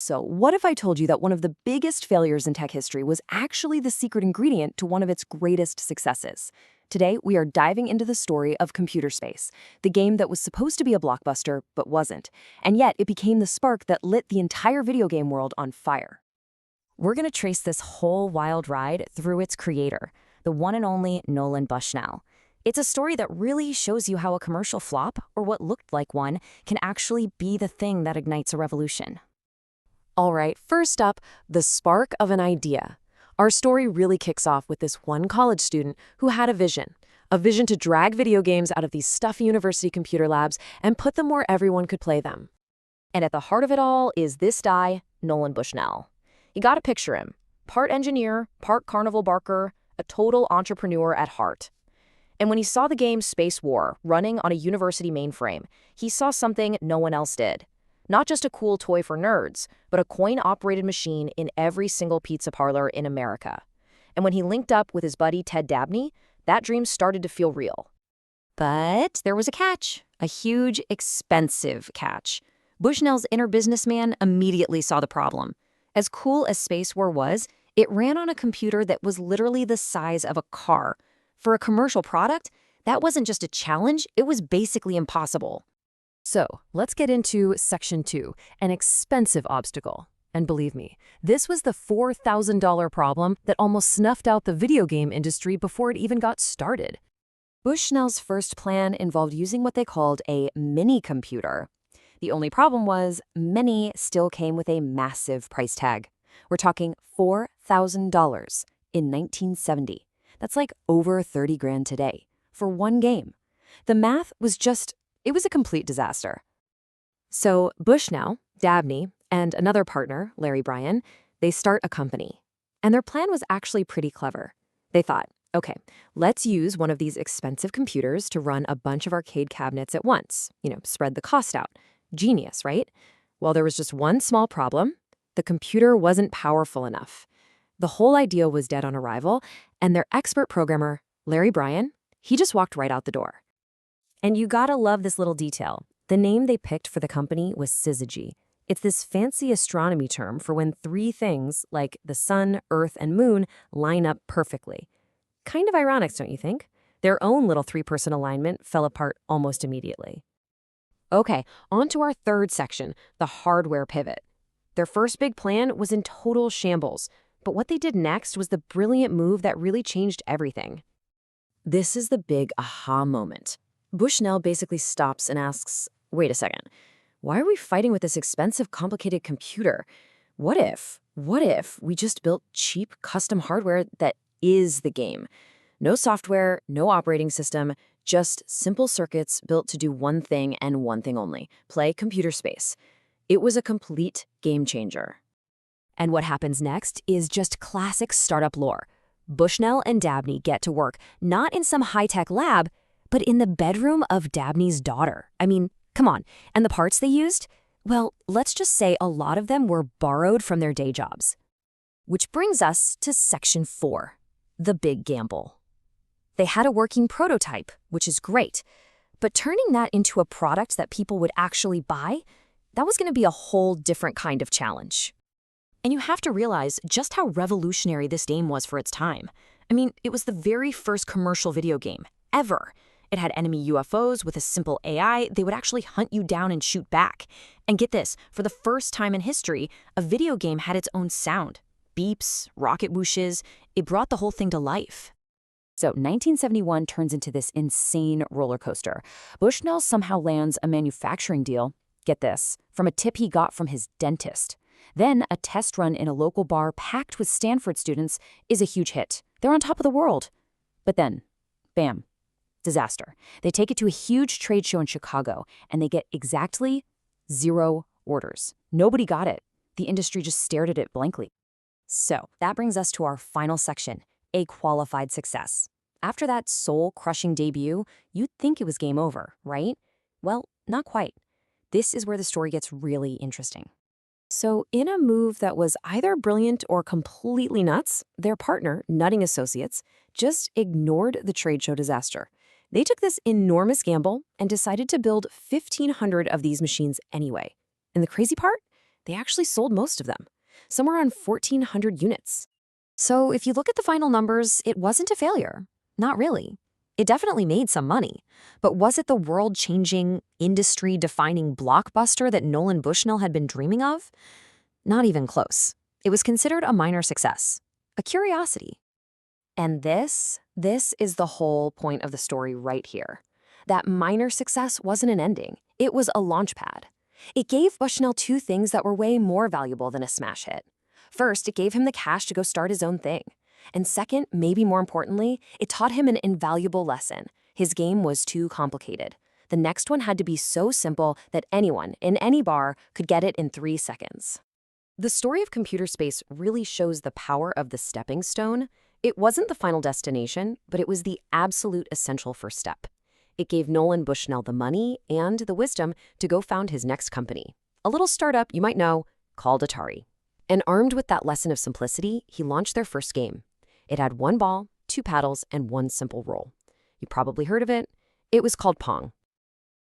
So, what if I told you that one of the biggest failures in tech history was actually the secret ingredient to one of its greatest successes? Today, we are diving into the story of Computer Space, the game that was supposed to be a blockbuster but wasn't, and yet it became the spark that lit the entire video game world on fire. We're going to trace this whole wild ride through its creator, the one and only Nolan Bushnell. It's a story that really shows you how a commercial flop, or what looked like one, can actually be the thing that ignites a revolution. All right, first up, the spark of an idea. Our story really kicks off with this one college student who had a vision to drag video games out of these stuffy university computer labs and put them where everyone could play them. And at the heart of it all is this guy, Nolan Bushnell. You gotta picture him, part engineer, part carnival barker, a total entrepreneur at heart. And when he saw the game Spacewar running on a university mainframe, he saw something no one else did. Not just a cool toy for nerds, but a coin-operated machine in every single pizza parlor in America. And when he linked up with his buddy Ted Dabney, that dream started to feel real. But there was a catch, a huge, expensive catch. Bushnell's inner businessman immediately saw the problem. As cool as Spacewar was, it ran on a computer that was literally the size of a car. For a commercial product, that wasn't just a challenge, it was basically impossible. So, let's get into Section 2, an expensive obstacle. And believe me, this was the $4,000 problem that almost snuffed out the video game industry before it even got started. Bushnell's first plan involved using what they called a mini-computer. The only problem was, mini still came with a massive price tag. We're talking $4,000 in 1970. That's like over 30 grand today, for one game. The math was it was a complete disaster. So Bushnell, Dabney, and another partner, Larry Bryan, they start a company. And their plan was actually pretty clever. They thought, okay, let's use one of these expensive computers to run a bunch of arcade cabinets at once. Spread the cost out. Genius, right? Well, there was just one small problem. The computer wasn't powerful enough. The whole idea was dead on arrival, and their expert programmer, Larry Bryan, he just walked right out the door. And you gotta love this little detail. The name they picked for the company was Syzygy. It's this fancy astronomy term for when three things, like the sun, earth, and moon, line up perfectly. Kind of ironic, don't you think? Their own little three-person alignment fell apart almost immediately. Okay, on to our third section, the hardware pivot. Their first big plan was in total shambles, but what they did next was the brilliant move that really changed everything. This is the big aha moment. Bushnell basically stops and asks, wait a second, why are we fighting with this expensive, complicated computer? What if we just built cheap, custom hardware that is the game? No software, no operating system, just simple circuits built to do one thing and one thing only, play computer space. It was a complete game changer. And what happens next is just classic startup lore. Bushnell and Dabney get to work, not in some high-tech lab, but in the bedroom of Dabney's daughter. I mean, come on. And the parts they used? Well, let's just say a lot of them were borrowed from their day jobs. Which brings us to Section 4, the big gamble. They had a working prototype, which is great, but turning that into a product that people would actually buy, that was going to be a whole different kind of challenge. And you have to realize just how revolutionary this game was for its time. I mean, it was the very first commercial video game, ever. It had enemy UFOs with a simple AI. They would actually hunt you down and shoot back. And get this, for the first time in history, a video game had its own sound. Beeps, rocket whooshes, it brought the whole thing to life. So 1971 turns into this insane roller coaster. Bushnell somehow lands a manufacturing deal, get this, from a tip he got from his dentist. Then a test run in a local bar packed with Stanford students is a huge hit. They're on top of the world. But then, bam. Disaster. They take it to a huge trade show in Chicago, and they get exactly 0 orders. Nobody got it. The industry just stared at it blankly. So that brings us to our final section, a qualified success. After that soul-crushing debut, you'd think it was game over, right? Well, not quite. This is where the story gets really interesting. So in a move that was either brilliant or completely nuts, their partner, Nutting Associates, just ignored the trade show disaster. They took this enormous gamble and decided to build 1,500 of these machines anyway. And the crazy part? they actually sold most of them, somewhere around 1,400 units. So if you look at the final numbers, it wasn't a failure. Not really. It definitely made some money. But was it the world-changing, industry-defining blockbuster that Nolan Bushnell had been dreaming of? Not even close. It was considered a minor success, a curiosity. And this is the whole point of the story right here. That minor success wasn't an ending. It was a launchpad. It gave Bushnell two things that were way more valuable than a smash hit. First, it gave him the cash to go start his own thing. And second, maybe more importantly, it taught him an invaluable lesson. His game was too complicated. The next one had to be so simple that anyone, in any bar, could get it in 3 seconds. The story of computer space really shows the power of the stepping stone. It wasn't the final destination, but it was the absolute essential first step. It gave Nolan Bushnell the money and the wisdom to go found his next company, a little startup you might know called Atari. And armed with that lesson of simplicity, he launched their first game. It had 1 ball, 2 paddles, and 1 simple roll. You probably heard of it. It was called Pong.